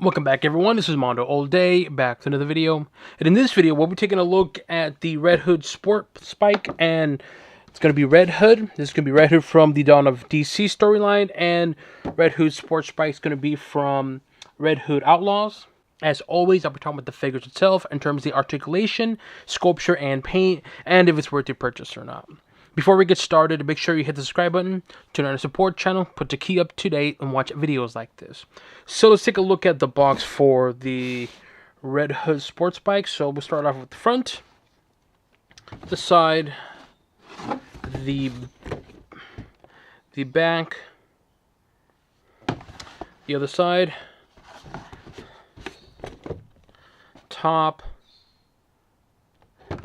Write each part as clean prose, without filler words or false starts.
Welcome back, everyone. This is Mondo All Day, back to another video. And in this video, we'll be taking a look at the RedHood Sportsbike, and it's going to be RedHood. This is going to be RedHood from the Dawn of DC storyline, and RedHood Sportsbike is going to be from RedHood Outlaws. As always, I'll be talking about the figures itself in terms of the articulation, sculpture, and paint, and if it's worth your purchase or not. Before we get started, make sure you hit the subscribe button, turn on the support channel, put the key up to date, and watch videos like this. So let's take a look at the box for the RedHood Sportsbike. So we'll start off with the front, the side, the back, the other side, top,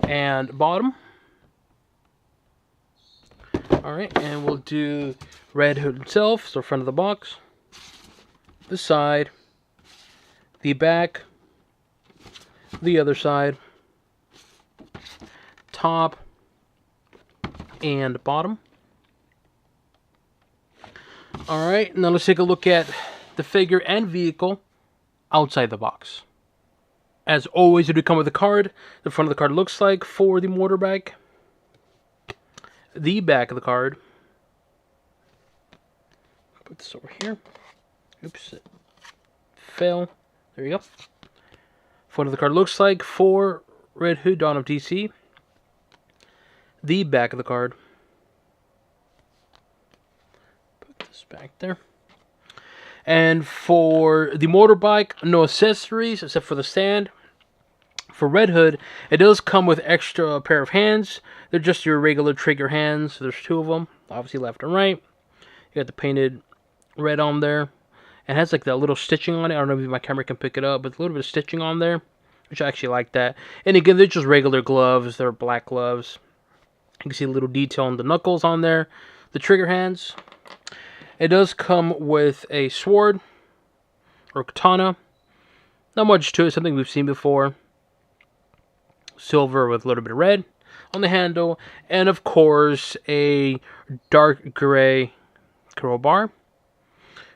and bottom. Alright, and we'll do RedHood itself, so front of the box, the side, the back, the other side, top, and bottom. Alright, now let's take a look at the figure and vehicle outside the box. As always, it would come with a card. The front of the card looks like for the motorbike. The back of the card. Put this over here. Oops, it fell. There you go. Front of the card looks like for RedHood Dawn of DC. The back of the card. Put this back there. And for the motorbike, no accessories except for the stand. For RedHood, it does come with extra pair of hands. They're just your regular trigger hands. There's two of them, obviously left and right. You got the painted red on there. It has like that little stitching on it. I don't know if my camera can pick it up, but a little bit of stitching on there, which I actually like that. And again, they're just regular gloves. They're black gloves. You can see a little detail on the knuckles on there. The trigger hands. It does come with a sword or katana. Not much to it. Something we've seen before. Silver with a little bit of red on the handle, and of course a dark gray crowbar,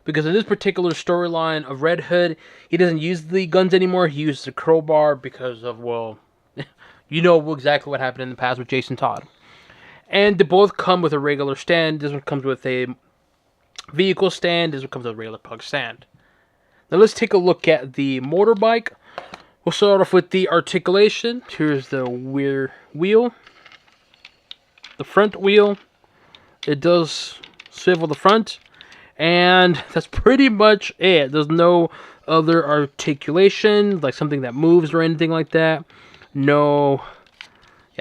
because in this particular storyline of RedHood, he doesn't use the guns anymore. He uses the crowbar because of, well, you know exactly what happened in the past with Jason Todd. And they both come with a regular stand. This one comes with a vehicle stand. This one comes with a regular plug stand. Now let's take a look at the motorbike. We'll start off with the articulation. Here's the rear wheel. The front wheel. It does swivel the front. And that's pretty much it. There's no other articulation, like something that moves or anything like that. No,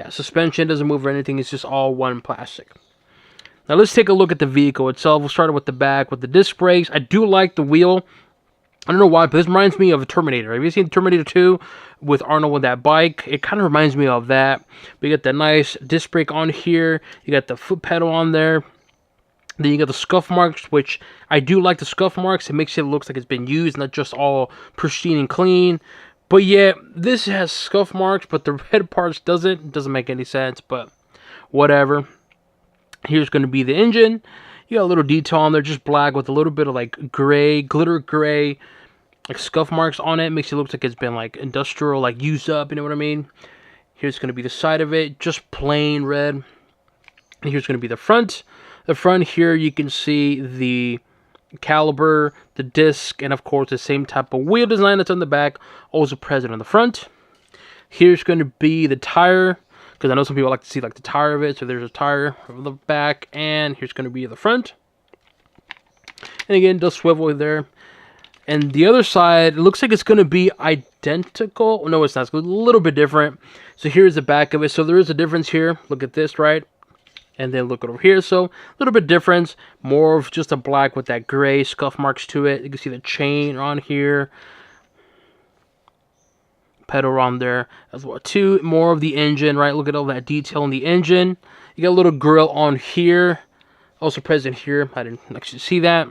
suspension doesn't move or anything. It's just all one plastic. Now let's take a look at the vehicle itself. We'll start with the back with the disc brakes. I do like the wheel. I don't know why, but this reminds me of a Terminator. Have you seen Terminator 2 with Arnold with that bike? It kind of reminds me of that. We got that nice disc brake on here. You got the foot pedal on there. Then you got the scuff marks, which I do like the scuff marks. It makes it look like it's been used, not just all pristine and clean. But yeah, this has scuff marks, but the red parts doesn't. It doesn't make any sense, but whatever. Here's going to be the engine. You got a little detail on there, just black with a little bit of like gray, glitter gray, like scuff marks on it. Makes it look like it's been like industrial, like used up, you know what I mean? Here's going to be the side of it, just plain red. And here's going to be the front. The front here, you can see the caliber, the disc, and of course the same type of wheel design that's on the back, also present on the front. Here's going to be the tire, because I know some people like to see like the tire of it. So there's a tire of the back, and here's going to be the front. And again, it does swivel there. And the other side, it looks like it's going to be identical. No, it's not. It's a little bit different. So here's the back of it. So there is a difference here. Look at this, right? And then look over here. So a little bit difference. More of just a black with that gray scuff marks to it. You can see the chain on here. Pedal on there as well too. More of the engine, right? Look at all that detail in the engine. You got a little grill on here, also present here. I didn't actually see that.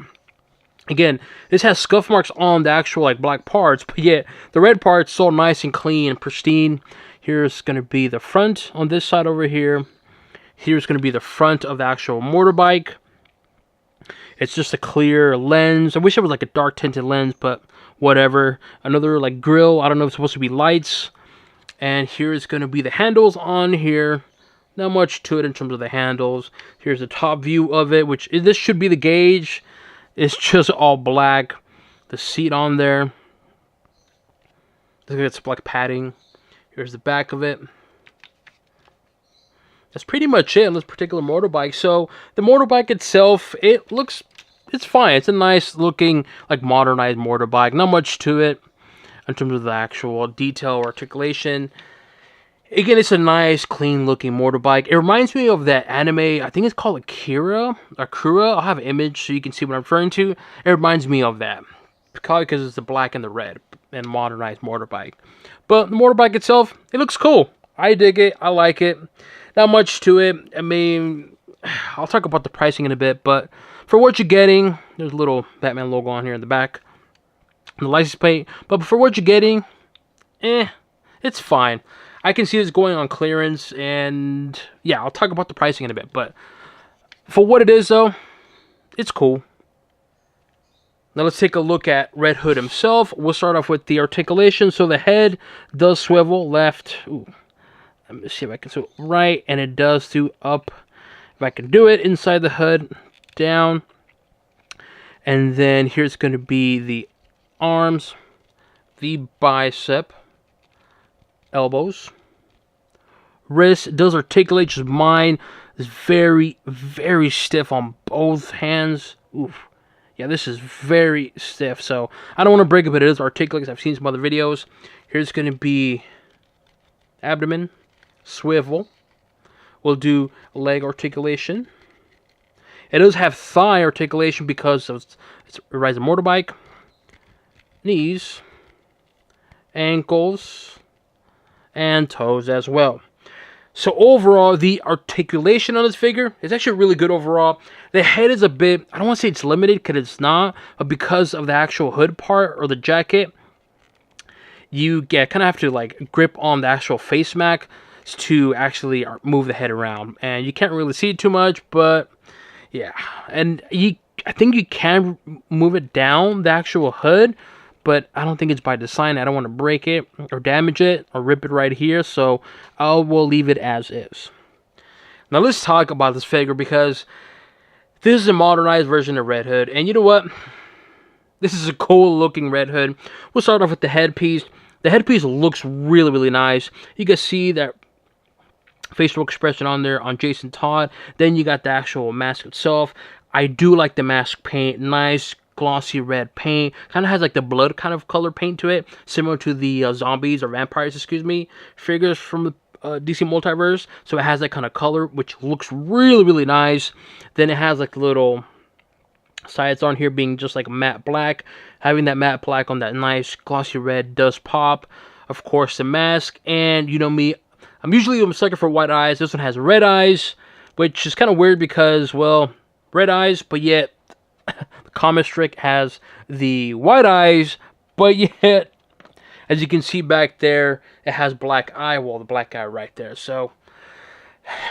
Again, this has scuff marks on the actual like black parts, but yet the red part's so nice and clean and pristine. Here's going to be the front on this side over here. Here's going to be the front of the actual motorbike. It's just a clear lens. I wish it was like a dark tinted lens, but whatever. Another like grill. I don't know if it's supposed to be lights. And here's going to be the handles on here. Not much to it in terms of the handles. Here's the top view of it, which this should be the gauge. It's just all black. The seat on there. It's black padding. Here's the back of it. That's pretty much it on this particular motorbike. So the motorbike itself, it's fine. It's a nice looking, like modernized motorbike. Not much to it in terms of the actual detail or articulation. Again, it's a nice, clean looking motorbike. It reminds me of that anime, I think it's called Akira. I'll have an image so you can see what I'm referring to. It reminds me of that. Probably because it's the black and the red and modernized motorbike. But the motorbike itself, it looks cool. I dig it. I like it. Not much to it. I mean, I'll talk about the pricing in a bit, but for what you're getting, there's a little Batman logo on here in the back, the license plate. But for what you're getting, it's fine. I can see this going on clearance, and yeah, I'll talk about the pricing in a bit. But for what it is, though, it's cool. Now let's take a look at RedHood himself. We'll start off with the articulation. So the head does swivel left. Ooh. Let me see if I can swivel right, and it does do up. If I can do it inside the hood, down. And then here's going to be the arms, the bicep, elbows, wrist. Does articulate, just mine is very, very stiff on both hands. Oof. Yeah, this is very stiff, so I don't want to break it, but it is articulate because I've seen some other videos. Here's going to be abdomen, swivel. We'll do leg articulation. It does have thigh articulation because it's a riding motorbike. Knees, ankles, and toes as well. So overall, the articulation on this figure is actually really good overall. The head is a bit, I don't want to say it's limited because it's not, but because of the actual hood part or the jacket, you kind of have to like grip on the actual face mat to actually move the head around. And you can't really see it too much, but yeah. And I think you can move it down, the actual hood, but I don't think it's by design. I don't want to break it or damage it or rip it right here, so I will leave it as is. Now let's talk about this figure because this is a modernized version of RedHood, and you know what? This is a cool looking RedHood. We'll start off with the headpiece. The headpiece looks really, really nice. You can see that facial expression on there on Jason Todd. Then you got the actual mask itself. I do like the mask paint. Nice glossy red paint. Kind of has like the blood kind of color paint to it, similar to the zombies or vampires, excuse me, figures from the DC Multiverse. So it has that kind of color, which looks really, really nice. Then it has like little sides on here being just like matte black. Having that matte black on that nice glossy red does pop. Of course, the mask, and you know me, I'm usually a sucker for white eyes. This one has red eyes, which is kind of weird because, well, red eyes, but yet the comic strip has the white eyes, but yet, as you can see back there, it has black eye, well, the black eye right there. So,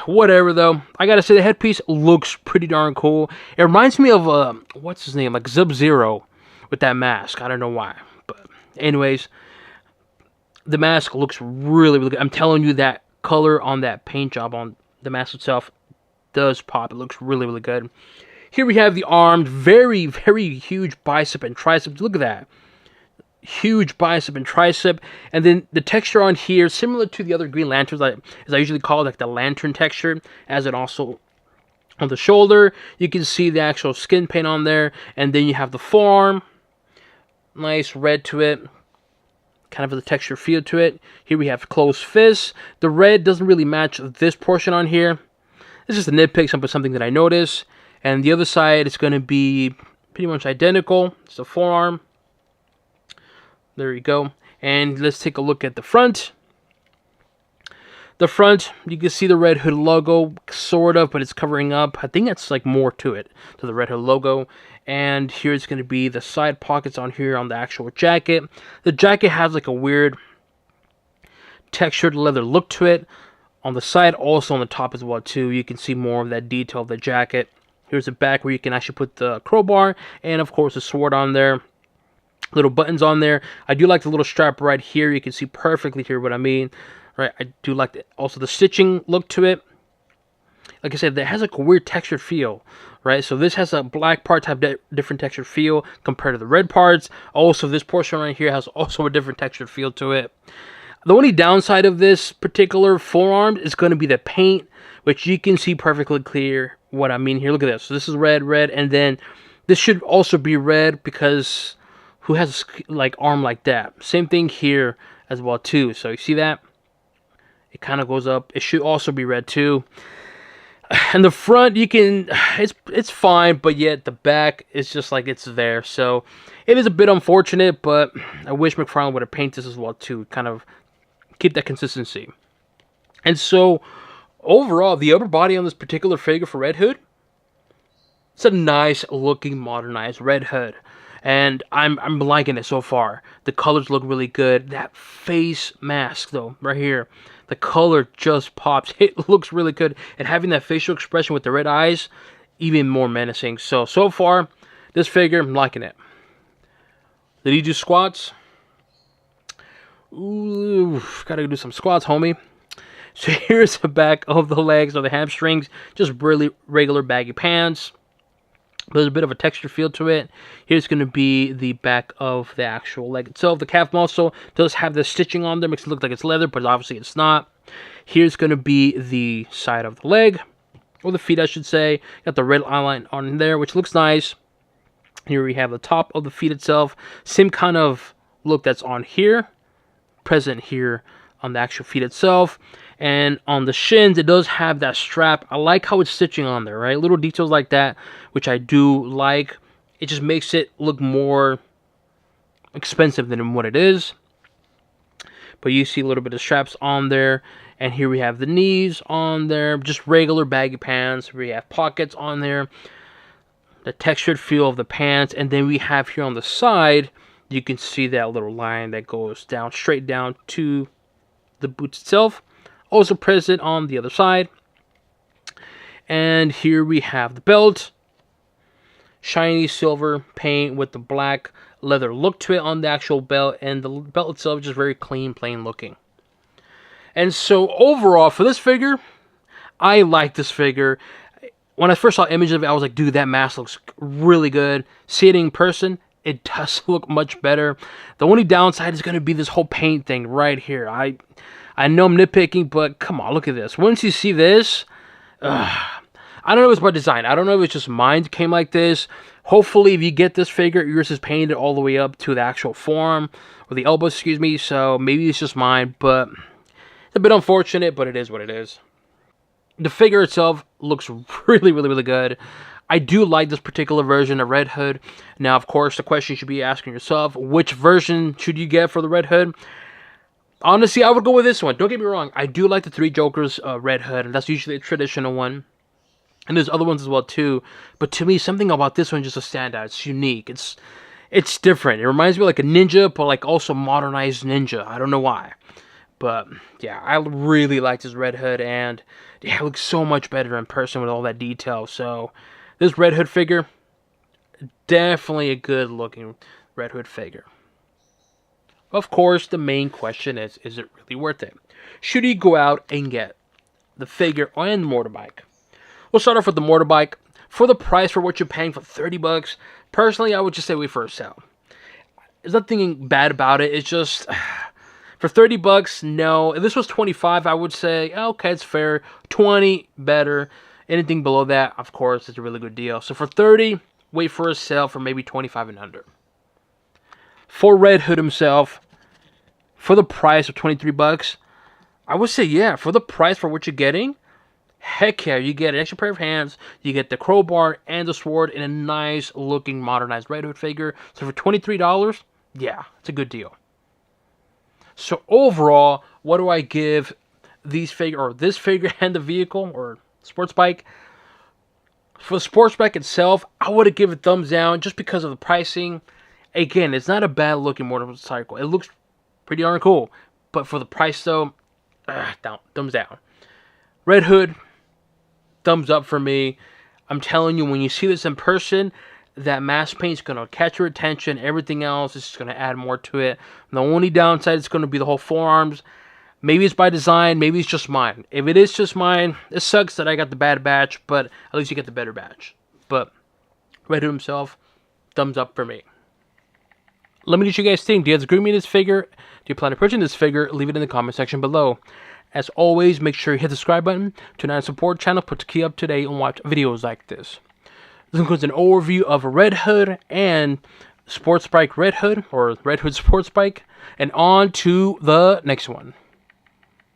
whatever, though. I gotta say, the headpiece looks pretty darn cool. It reminds me of, what's his name, like Sub-Zero with that mask. I don't know why, but anyways, the mask looks really, really good. I'm telling you, that color on that paint job on the mask itself does pop. It looks really, really good. Here we have the arms, very, very huge bicep and tricep. Look at that. Huge bicep and tricep. And then the texture on here, similar to the other Green Lanterns, as I usually call it, like the lantern texture, as it also on the shoulder. You can see the actual skin paint on there. And then you have the forearm. Nice red to it. Kind of a texture feel to it. Here we have closed fists. The red doesn't really match this portion on here. It's just a nitpick, something that I noticed. And the other side is going to be pretty much identical. It's the forearm. There you go. And let's take a look at the front. The front, you can see the RedHood logo, sort of, but it's covering up. I think that's like more to it, to the RedHood logo. And here's going to be the side pockets on here on the actual jacket. The jacket has like a weird textured leather look to it. On the side, also on the top as well too, you can see more of that detail of the jacket. Here's the back where you can actually put the crowbar and of course the sword on there. Little buttons on there. I do like the little strap right here. You can see perfectly here what I mean. Right, I do like also the stitching look to it. Like I said, it has like a weird textured feel, right? So this has a black parts have different textured feel compared to the red parts. Also, this portion right here has also a different textured feel to it. The only downside of this particular forearm is going to be the paint, which you can see perfectly clear what I mean here. Look at this. So this is red, and then this should also be red because who has like arm like that? Same thing here as well too. So you see that? It kind of goes up. It should also be red too. And the front, you can, it's fine, but yet the back is just like it's there. So it is a bit unfortunate, but I wish McFarlane would have painted this as well too, kind of keep that consistency. And so overall, the upper body on this particular figure for RedHood, it's a nice looking modernized RedHood. And I'm liking it so far. The colors look really good. That face mask though, right here, the color just pops. It looks really good. And having that facial expression with the red eyes, even more menacing. So far, this figure, I'm liking it. Did he do squats? Ooh, gotta do some squats, homie. So here's the back of the legs or the hamstrings. Just really regular baggy pants. There's a bit of a texture feel to it. Here's going to be the back of the actual leg itself. The calf muscle does have the stitching on there. Makes it look like it's leather, but obviously it's not. Here's going to be the side of the leg, or the feet, I should say. Got the red outline on there, which looks nice. Here we have the top of the feet itself. Same kind of look that's on here, present here on the actual feet itself. And on the shins, it does have that strap. I like how it's stitching on there, right? Little details like that, which I do like. It just makes it look more expensive than what it is. But you see a little bit of straps on there. And here we have the knees on there. Just regular baggy pants. We have pockets on there. The textured feel of the pants. And then we have here on the side, you can see that little line that goes down, straight down to the boots itself. Also present on the other side. And here we have the belt. Shiny silver paint with the black leather look to it on the actual belt. And the belt itself is just very clean, plain looking. And so overall, for this figure, I like this figure. When I first saw images of it, I was like, dude, that mask looks really good. See it in person, it does look much better. The only downside is going to be this whole paint thing right here. I know I'm nitpicking, but come on, look at this. Once you see this, I don't know if it's by design. I don't know if it's just mine came like this. Hopefully, if you get this figure, yours is painted all the way up to the actual forearm, or the elbow, excuse me. So maybe it's just mine, but it's a bit unfortunate, but it is what it is. The figure itself looks really, really, really good. I do like this particular version of RedHood. Now, of course, the question you should be asking yourself, which version should you get for the RedHood? Honestly, I would go with this one. Don't get me wrong. I do like the Three Jokers RedHood, and that's usually a traditional one. And there's other ones as well, too. But to me, something about this one just a standout. It's unique. It's different. It reminds me of like a ninja, but like also modernized ninja. I don't know why. But, yeah, I really like this RedHood, and yeah, it looks so much better in person with all that detail. So, this RedHood figure, definitely a good-looking RedHood figure. Of course, the main question is it really worth it? Should you go out and get the figure and the motorbike? We'll start off with the motorbike. For the price for what you're paying for $30, personally, I would just say wait for a sale. There's nothing bad about it. It's just, for $30, no. If this was $25, I would say, okay, it's fair. $20, better. Anything below that, of course, is a really good deal. So for $30, wait for a sale for maybe $25 and under. For RedHood himself, for the price of $23, I would say, yeah, for the price for what you're getting, heck yeah, you get an extra pair of hands, you get the crowbar and the sword in a nice looking modernized RedHood figure. So for $23, yeah, it's a good deal. So overall, what do I give this figure and the vehicle or sports bike? For the sports bike itself, I would have given it a thumbs down just because of the pricing. Again, it's not a bad looking motorcycle. It looks pretty darn cool. But for the price though, thumbs down. RedHood, thumbs up for me. I'm telling you, when you see this in person, that mask paint is going to catch your attention. Everything else is just going to add more to it. And the only downside is going to be the whole forearms. Maybe it's by design, maybe it's just mine. If it is just mine, it sucks that I got the bad batch, but at least you get the better batch. But RedHood himself, thumbs up for me. Let me know what you guys think. Do you guys agree with me on this figure? Do you plan to purchase this figure? Leave it in the comment section below. As always, make sure you hit the subscribe button to not support channel, put the key up today, and watch videos like this. This includes an overview of RedHood and Sportsbike RedHood, or RedHood Sportsbike, and on to the next one.